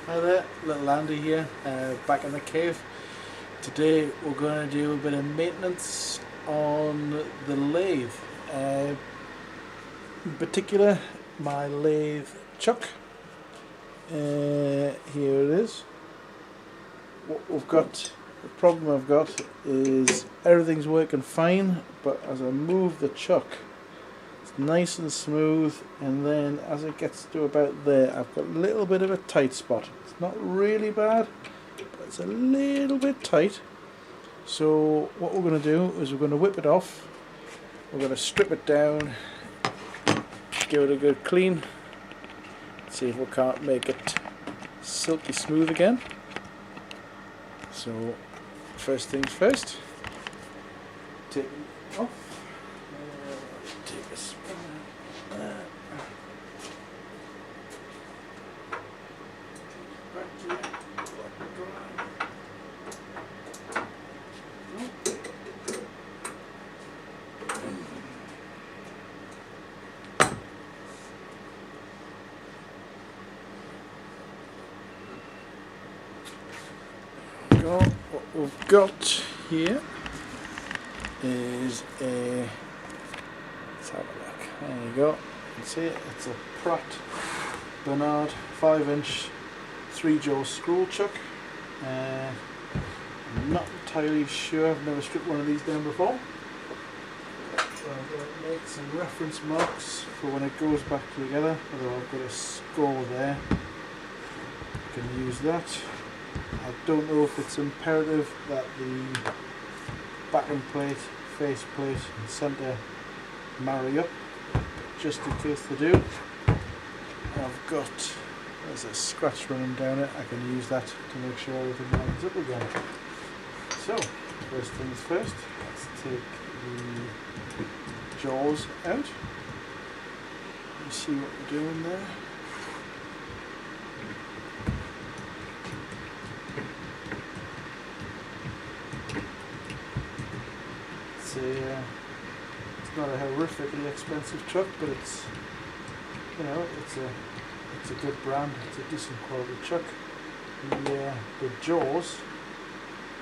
Hi there, little Andy here, back in the cave. Today we're going to do a bit of maintenance on the lathe. In particular, my lathe chuck. Here it is. The problem I've got is everything's working fine, but as I move the chuck, nice and smooth, and then as it gets to about there, I've got a little bit of a tight spot. It's not really bad, but it's a little bit tight. So what we're going to do is we're going to whip it off. We're going to strip it down, give it a good clean, see if we can't make it silky smooth again. So first things first, take it off. Take this. What we've got here is a, let's have a look, there you go, you can see it, it's a Pratt Bernerd 5-inch 3-jaw scroll chuck. I'm not entirely sure, I've never stripped one of these down before. So I'm going to make some reference marks for when it goes back together, although I've got a score there, I can use that. I don't know if it's imperative that the backing plate, face plate and centre marry up, but just in case they do, there's a scratch running down it, I can use that to make sure everything lines up again. So, first things first, let's take the jaws out. You see what we're doing there. It's not a horrifically expensive truck, but it's, you know, it's a good brand. It's a decent quality truck. The jaws,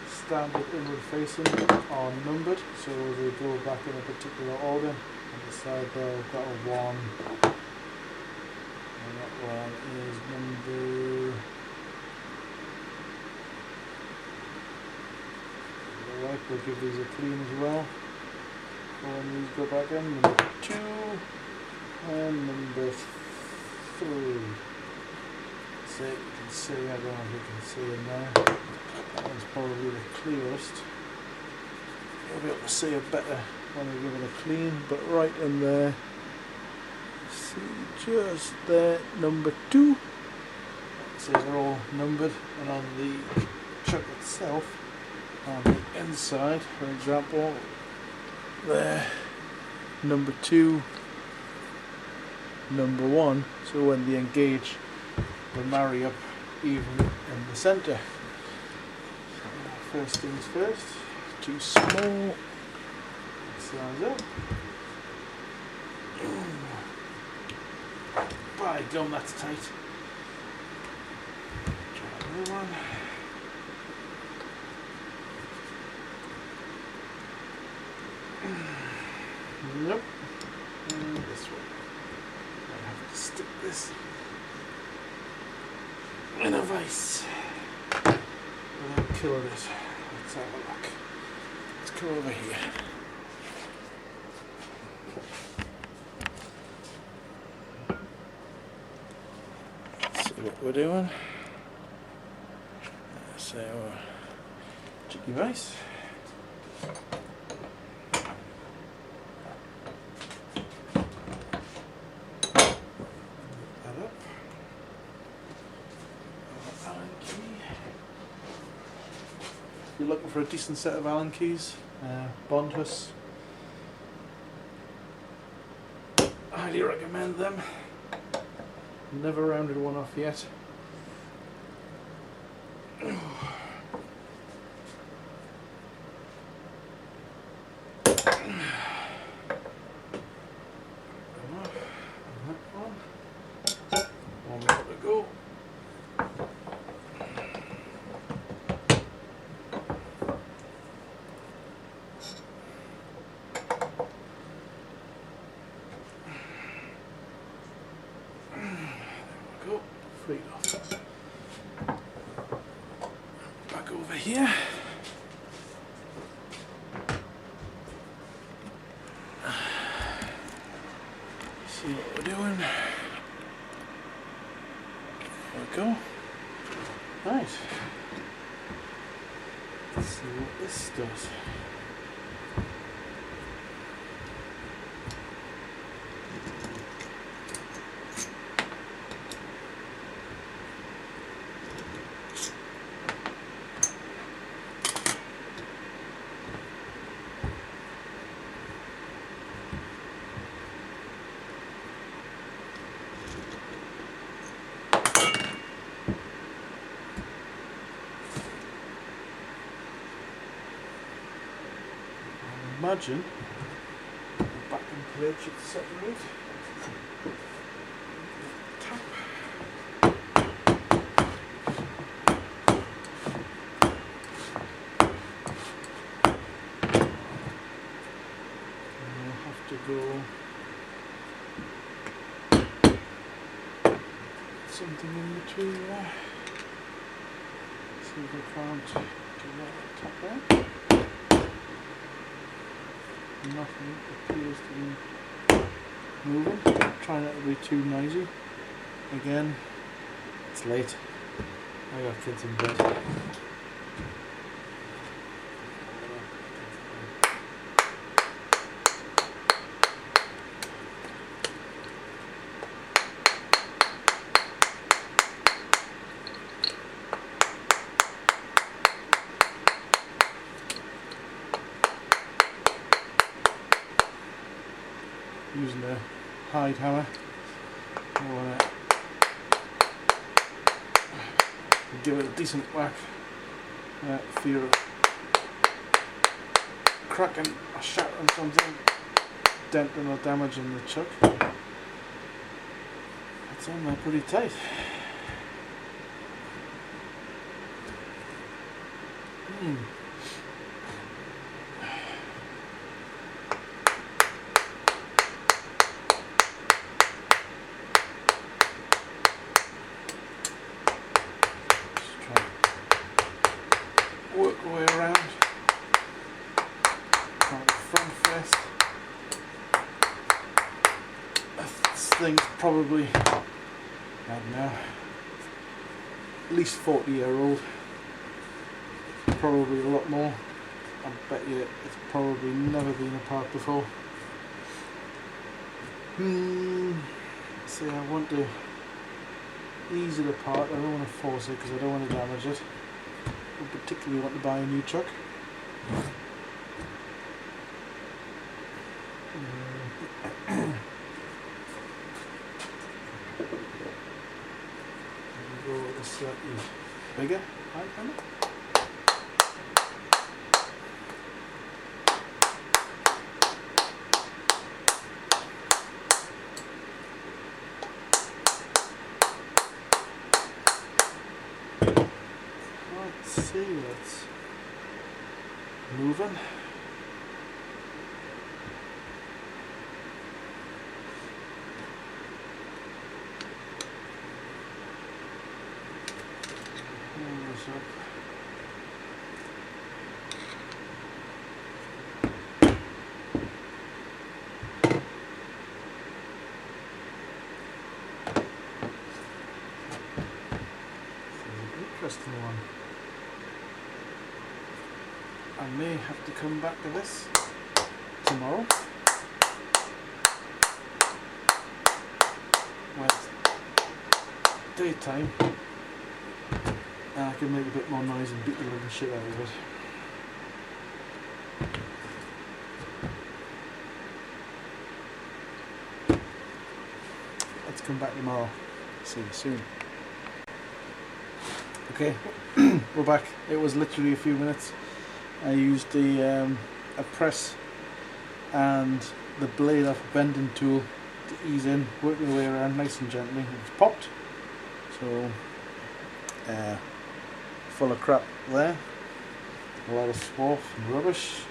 standard inward facing, are numbered, so they go back in a particular order. On the side there, I've got a 1, and that one is number. Alright, we'll give these a clean as well. And these go back in, number 2 and number 3. So you can see, I don't know if you can see in there, that one's probably the clearest. You'll be able to see it better when we give it a clean, but right in there, see just there, number 2. So they're all numbered, and on the chuck itself, on the inside, for example, there, number 2, number 1, so when they engage, they marry up even in the centre. First things first, too small, size up. By gum, that's tight. Try another one. Nope. And this one. I have to stick this in a vise without killing it. Let's have a look. Let's come over here. Let's see what we're doing. So, cheeky vise. You're looking for a decent set of Allen keys, Bondhus. Highly recommend them. Never rounded one off yet. One more to go. feet off. Back over here. See what we're doing. There we go. Right. Let's see what this does. Imagine the back and plate should separate. Tap. And we'll have to go something in between there. See if I can't do that tap there. Nothing appears to be moving. Try not to be too noisy. Again, it's late. I got kids in bed. Using a hide hammer. I want to give it a decent whack. Fear of cracking or shattering something, denting or damaging the chuck. That's on there pretty tight. Work our way around. Front first. This thing's probably, I don't know, at least 40-year-old. Probably a lot more. I bet you it's probably never been apart before. See, I want to ease it apart. I don't want to force it because I don't want to damage it. I particularly want to buy a new truck. Go with a slightly bigger high panel. Let's see, it's moving. Pull this up. Interesting one. I may have to come back to this tomorrow when it's daytime and I can make a bit more noise and beat the living shit out of it. Let's come back tomorrow. See you soon. Okay, we're back. It was literally a few minutes. I used a press and the blade off a bending tool to ease in, working the way around nice and gently. It's popped, so full of crap there, a lot of swarf and rubbish.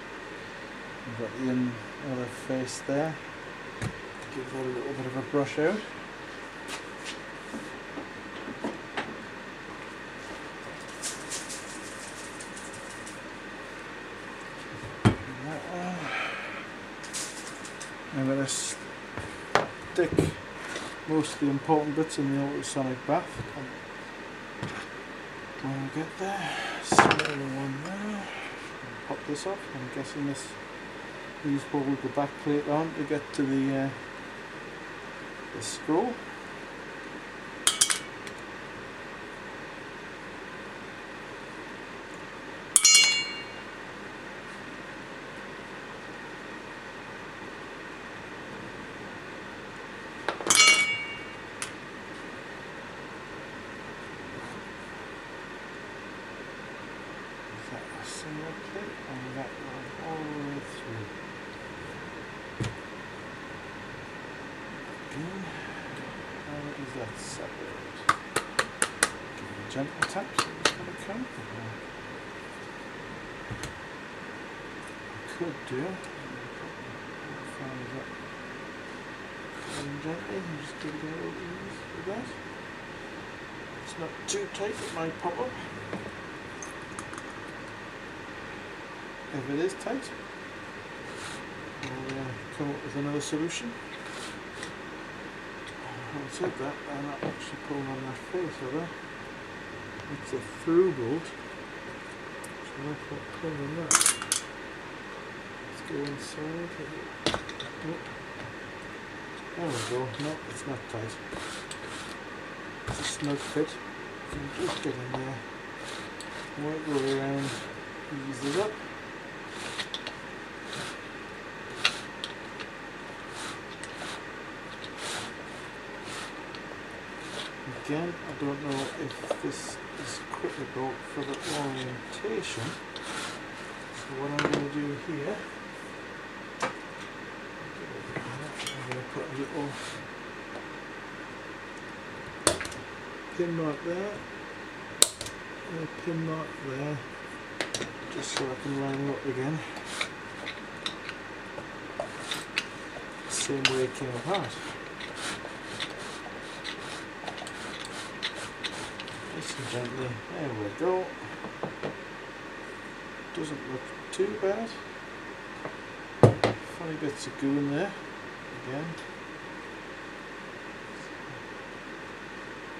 We've got the other face there. Give that a little bit of a brush out. I'm going to stick most of the important bits in the ultrasonic bath. When I get there, smaller one there. Pop this off. I'm guessing this these will hold the back plate on to get to the scroll. Single plate and that one all the way through. Again, how does that separate? Give it a gentle tap so it's going to come. I could do. Find that gently and just give it a little ease with that. It's not too tight, it might pop up. If it is tight, I'll come up with another solution. Having said that, I'm not actually pulling on that face of it. It's a through bolt, so I'll put pulling on that. Let's go inside. Oh. There we go. No, it's not tight. It's a snug fit. You can just get in there, work your way around, ease it up. Again, I don't know if this is critical for the orientation, so what I'm going to do here, I'm going to put a little pin mark there, and a pin mark there, just so I can line them up again, the same way it came apart. Nice and gently, there we go. Doesn't look too bad. Funny bits of goo in there, again.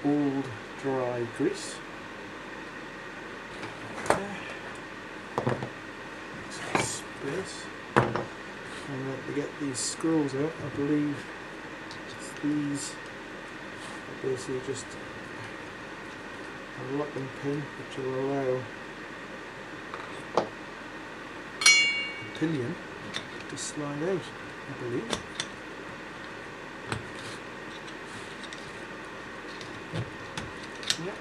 Old dry grease. Okay. Some space. And then to get these screws out, I believe it's these are basically just a locking pin which will allow the pinion to slide out, I believe. Yep.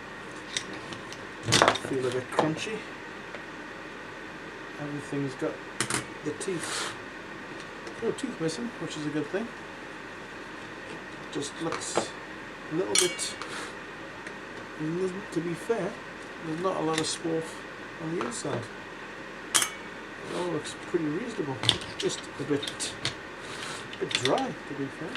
Feel a bit crunchy. Everything's got the teeth. No teeth missing, which is a good thing. Just looks a little bit. To be fair, there's not a lot of swarf on the inside. It all looks pretty reasonable. Just a bit dry, to be fair.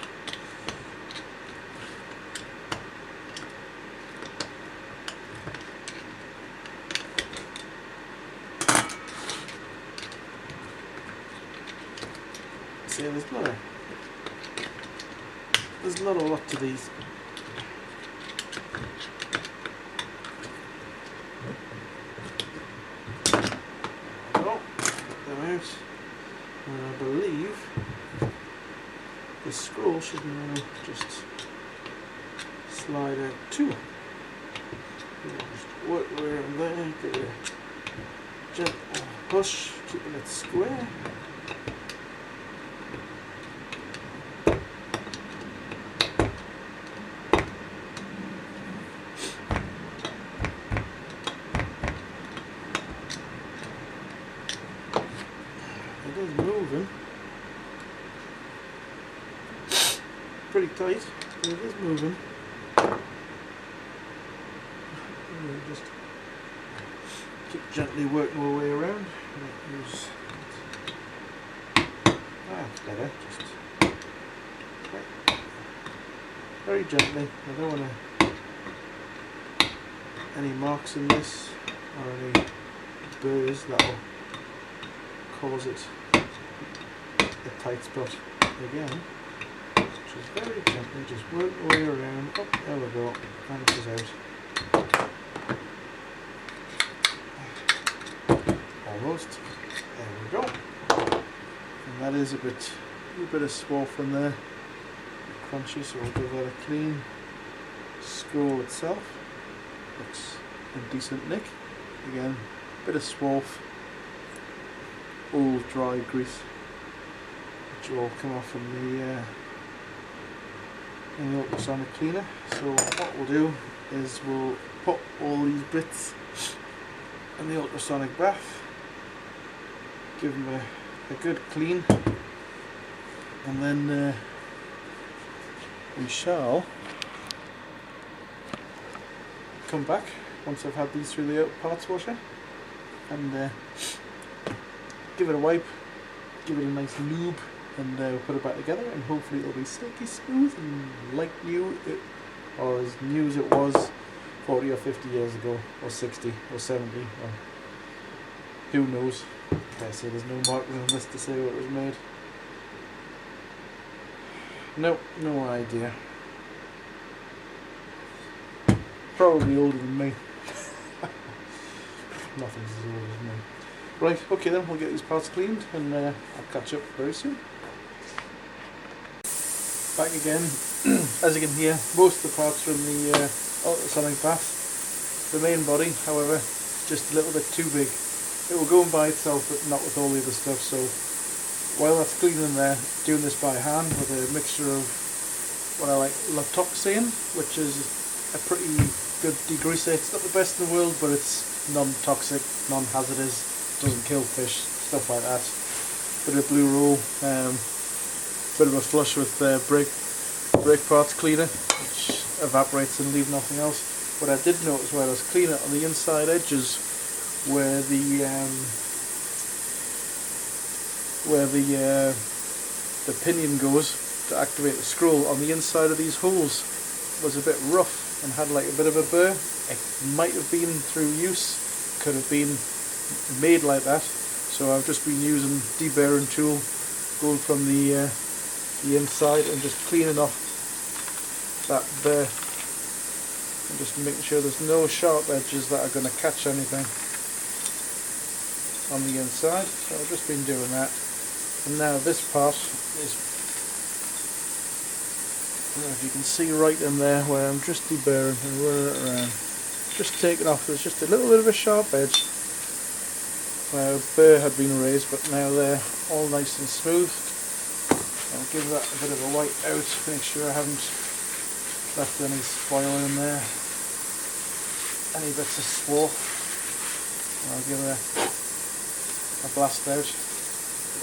See, there's not a lot to these. And I believe the scroll should now just slide out too. Just work around there, give it a gentle push, keeping it square. It is moving. Pretty tight, but it is moving. Just keep gently working our way around. Use that's better. Just very gently. I don't want any marks in this or any burrs that will cause it a tight spot. again. Just very gently, just work the way around. Oh, there we go. And it is out. Almost. There we go. And that is a bit of swarf in there. Crunchy, so we'll give that a clean. Scroll itself. Looks in decent nick. Again, bit of swarf. Old dry grease, which will all come off in the ultrasonic cleaner. So what we'll do is we'll put all these bits in the ultrasonic bath, give them a good clean, and then we shall come back once I've had these through the parts washer and give it a wipe, give it a nice lube, and put it back together, and hopefully it'll be silky smooth and like new, or as new as it was 40 or 50 years ago, or 60 or 70, or who knows. I say there's no marking on this to say what it was made. No idea. Probably older than me. Nothing's as old as me. Right, okay then, we'll get these parts cleaned and I'll catch up very soon. Back again. As you can hear, most of the parts are in the ultrasonic bath. The main body, however, is just a little bit too big. It will go in by itself, but not with all the other stuff, so while that's cleaning there, doing this by hand with a mixture of what I like Lathe, which is a pretty good degreaser. It's not the best in the world, but it's non-toxic, non-hazardous, doesn't kill fish, stuff like that. Bit of blue roll, bit of a flush with brake parts cleaner, which evaporates and leaves nothing else. What I did notice while I was cleaning it, on the inside edges where the pinion goes to activate the scroll, on the inside of these holes was a bit rough and had like a bit of a burr. It might have been through use, could have been made like that, so I've just been using deburring tool, going from the inside and just cleaning off that burr and just making sure there's no sharp edges that are going to catch anything on the inside. So I've just been doing that, and now this part is, I don't know if you can see right in there where I'm just deburring and running it around, just taking off. There's just a little bit of a sharp edge where a burr had been raised, but now they're all nice and smooth. I'll give that a bit of a wipe out, make sure I haven't left any spoil in there, any bits of swarf. I'll give it a blast out.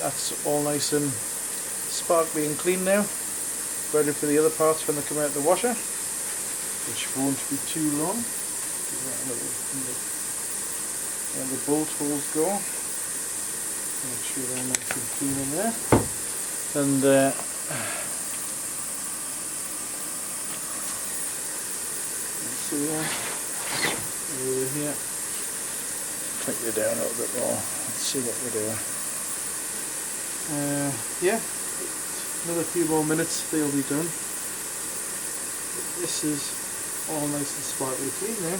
That's all nice and sparkly and clean now, ready for the other parts when they come out of the washer, which won't be too long. Give that a little, and the bolt holes go. Make sure they're nice and clean in there. And see there, over here, click it down a little bit more, let's see what we're doing. Yeah, another few more minutes they'll be done. But this is all nice and sparkly clean now.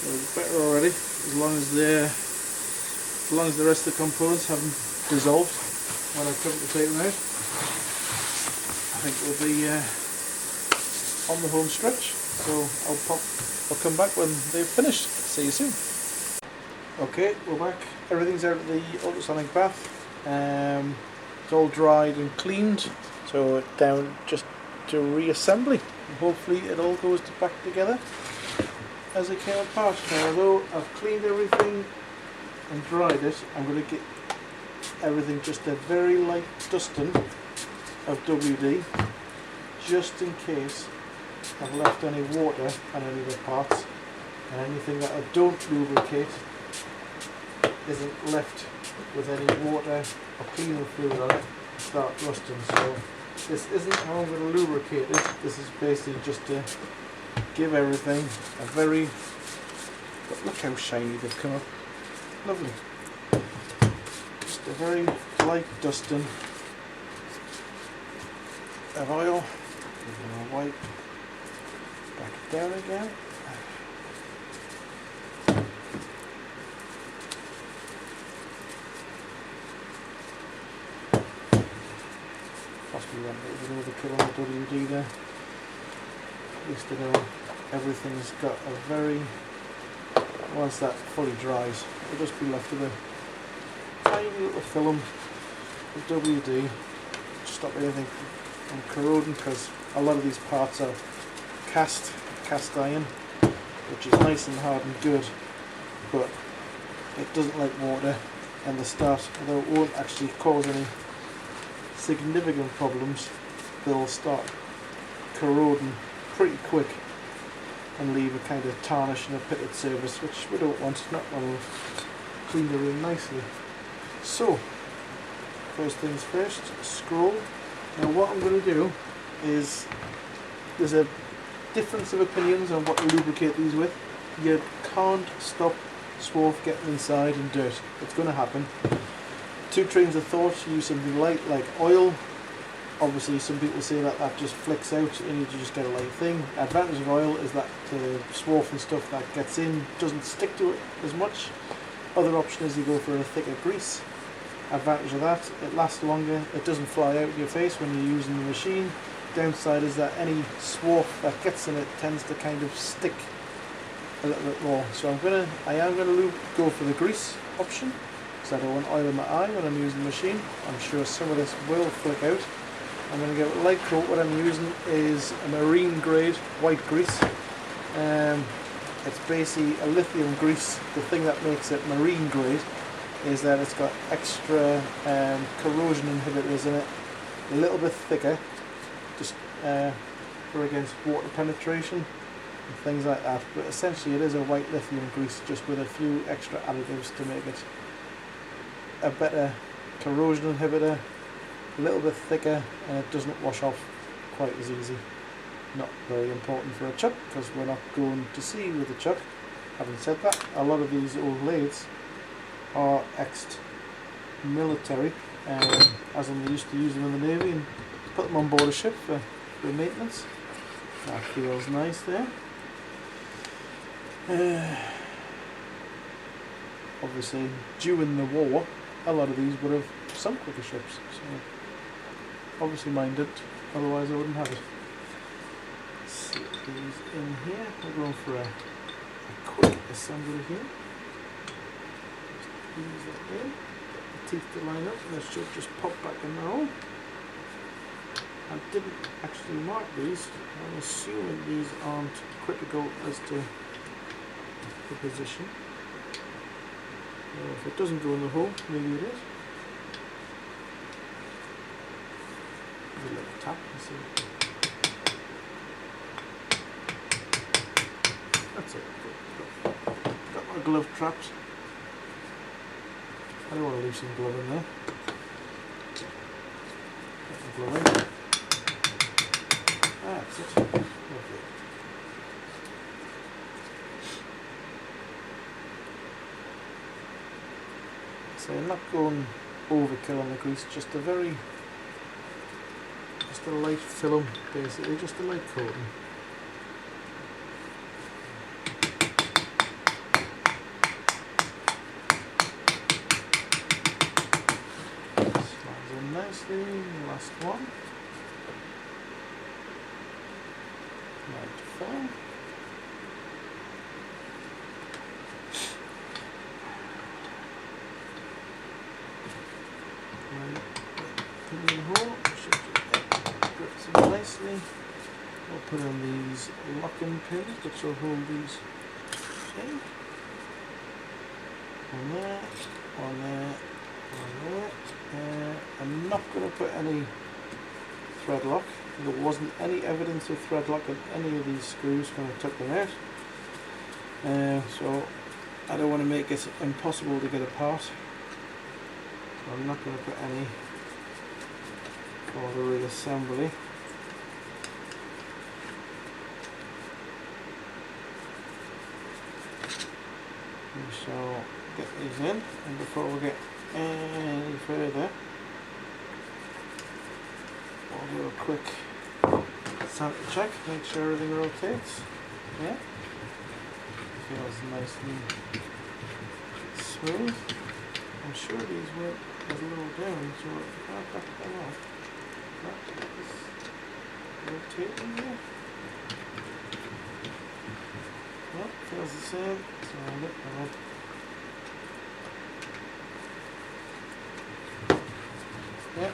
So it's better already, as long as the rest of the components haven't dissolved when I come to take them out. I think we'll be on the home stretch, so I'll come back when they've finished. See you soon. Okay, we're back. Everything's out of the ultrasonic bath. It's all dried and cleaned, so down just to reassembly. And hopefully it all goes back together as it came apart. Now, although I've cleaned everything and dried it, I'm going to get everything just a very light dusting of WD, just in case I've left any water on any of the parts, and anything that I don't lubricate isn't left with any water or cleaning fluid on it and start rusting. So this isn't how I'm going to lubricate it. This is basically just to give everything a very, but look how shiny they've come up, lovely. Just a very light dusting of oil, give it a wipe, back it down again. Possibly went a bit overkill on the WD there. At least I know everything's got a very, once that fully dries, it'll just be left with a tiny little film of WD to stop anything from corroding, because a lot of these parts are cast iron, which is nice and hard and good, but it doesn't like water in the start, although it won't actually cause any significant problems. They'll start corroding pretty quick and leave a kind of tarnish and a pitted surface, which we don't want. Not when we've cleaned the room nicely. So, first things first, scroll. Now what I'm going to do is, there's a difference of opinions on what to lubricate these with. You can't stop swarf getting inside and dirt. It's going to happen. Two trains of thought: use something light like oil. Obviously some people say that that just flicks out and you just get a light thing. Advantage of oil is that the swarf and stuff that gets in doesn't stick to it as much. Other option is you go for a thicker grease. Advantage of that, it lasts longer, it doesn't fly out your face when you're using the machine. Downside is that any swarf that gets in it tends to kind of stick a little bit more. So I am gonna go for the grease option, because I don't want oil in my eye when I'm using the machine. I'm sure some of this will flick out. I'm going to give it a light coat. What I'm using is a marine grade white grease. It's basically a lithium grease. The thing that makes it marine grade is that it's got extra corrosion inhibitors in it, a little bit thicker, just for against water penetration and things like that. But essentially it is a white lithium grease, just with a few extra additives to make it a better corrosion inhibitor, a little bit thicker, and it doesn't wash off quite as easy. Not very important for a chuck, because we're not going to sea with a chuck. Having said that, a lot of these old lathes are ex-military, as in they used to use them in the Navy and put them on board a ship for maintenance. That feels nice there. Obviously, during the war, a lot of these would have sunk with the ships, so obviously mine didn't, otherwise I wouldn't have it. Let's see these in here. We're going for a quick assembly here. Just ease that in, get the teeth to line up, and this should just pop back in the hole. I didn't actually mark these. I'm assuming these aren't critical as to the position. If it doesn't go in the hole, maybe it is. A little tap and see. That's it. Got my glove trapped. I don't want to leave some glove in there. Get the glove in. That's it. Lovely. So I'm not going overkill on the grease, just a light film, basically, just a light coating. Slides in nicely, last one. Light film. Pin in the hole, grips them nicely. I'll put in these locking pins which will hold these in. On there, on there, on there. I'm not going to put any thread lock. There wasn't any evidence of thread lock in any of these screws when I took them out. So I don't want to make it impossible to get apart. So I'm not going to put any for the reassembly. We shall get these in, and before we get any further, I'll do a quick sanity check, make sure everything rotates. Yeah. Feels nice and smooth. I'm sure these weren't a little down, so I can't back them off. That is rotating there. Well, feels the same, so I'll let them up. Yeah,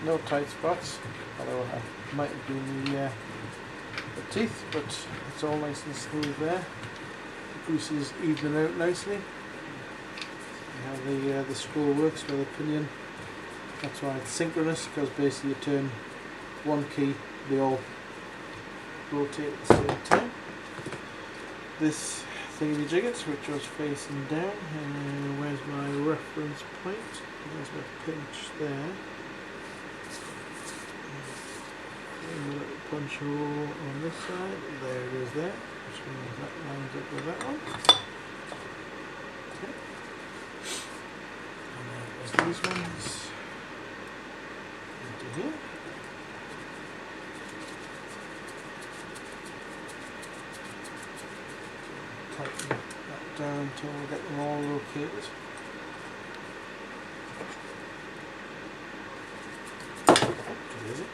no tight spots, although I might have been the teeth, but it's all nice and smooth there. The grease is evening out nicely. How the scroll works with the pinion. That's why it's synchronous, because basically you turn one key, they all rotate at the same time. This thingy-jigget, which was facing down, and where's my reference point? There's my pinch there. And a little punch hole on this side, there it is there, which means that lines up with that one. Okay. And then there's these ones into here. Tighten that down until we get them all located. Too easy.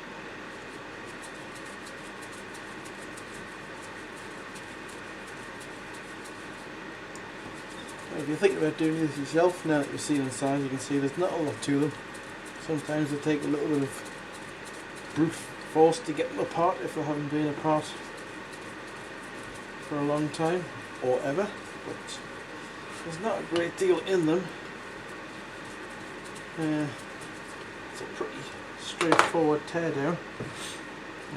If you think about doing this yourself, now that you've seen inside, you can see there's not a lot to them. Sometimes they take a little bit of brute force to get them apart if they haven't been apart for a long time or ever, but there's not a great deal in them. It's a pretty straightforward teardown,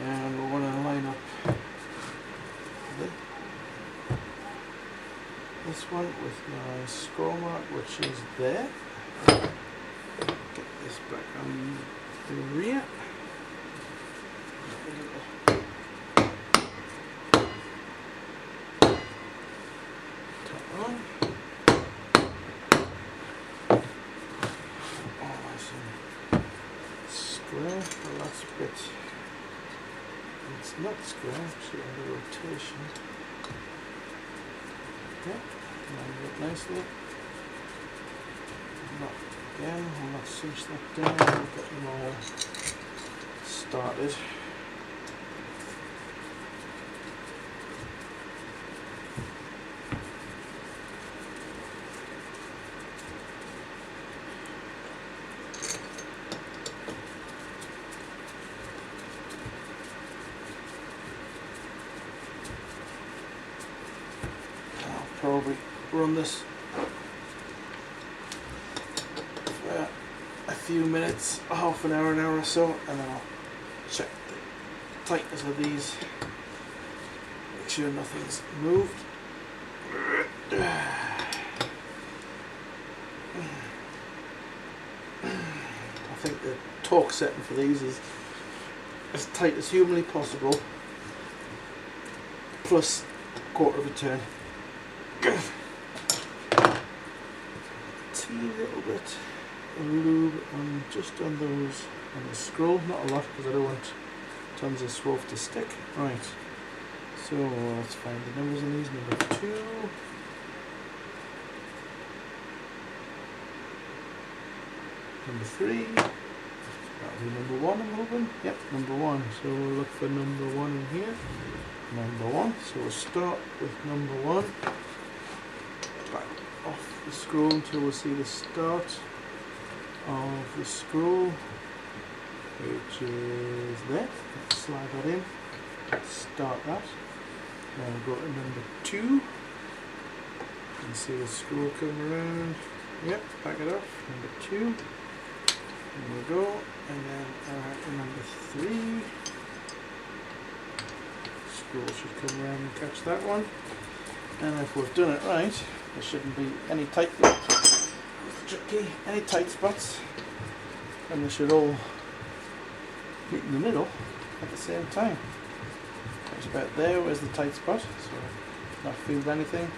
and we'll want to line up this one with my score mark, which is there. Get this back on the rear. Top on. Oh, nice and square. The last bit. It's not square, actually under rotation. Okay. Line it nicely. Not again, we'll not cinch that down, we'll get them all started. I'll probably run this for a few minutes, half an hour or so, and then I'll check the tightness of these, make sure nothing's moved. I think the torque setting for these is as tight as humanly possible, plus a quarter of a turn. Teeny little bit of lube on just on those, on the scroll, not a lot because I don't want tons of swarf to stick. Right, so let's find the numbers on these. Number 2, number 3, that'll be number 1, I'm hoping. Yep, number 1. So we'll look for number 1 in here. Number 1. So we'll start with number 1. Back off the scroll until we see the start of the scroll, which is there. Let's slide that in. Let's start that. Now we'll go to number 2. You can see the scroll come around. Yep, back it off. Number 2. There we go. And then number 3. Scroll should come around and catch that one. And if we've done it right, there shouldn't be any tight spots, and they should all meet in the middle at the same time. It's about there, where's the tight spot, so not feel anything,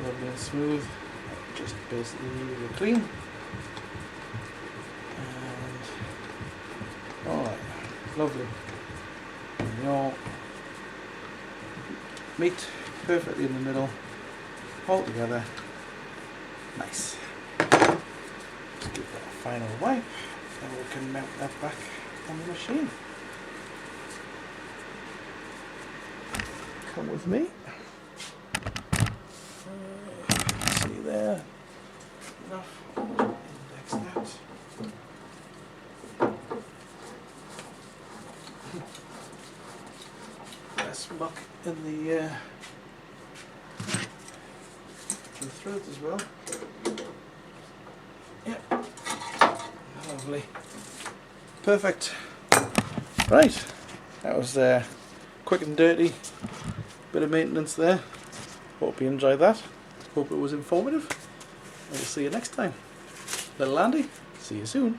lovely and smooth, just basically really clean. And alright, lovely. And they all meet perfectly in the middle, all together. Nice. Just give that a final wipe and we can mount that back on the machine. Come with me. See there. Enough. Index that. Less muck in the threads as well. Yep. Lovely. Perfect. Right. That was quick and dirty. Bit of maintenance there. Hope you enjoyed that. Hope it was informative. And we'll see you next time. Little Andy, see you soon.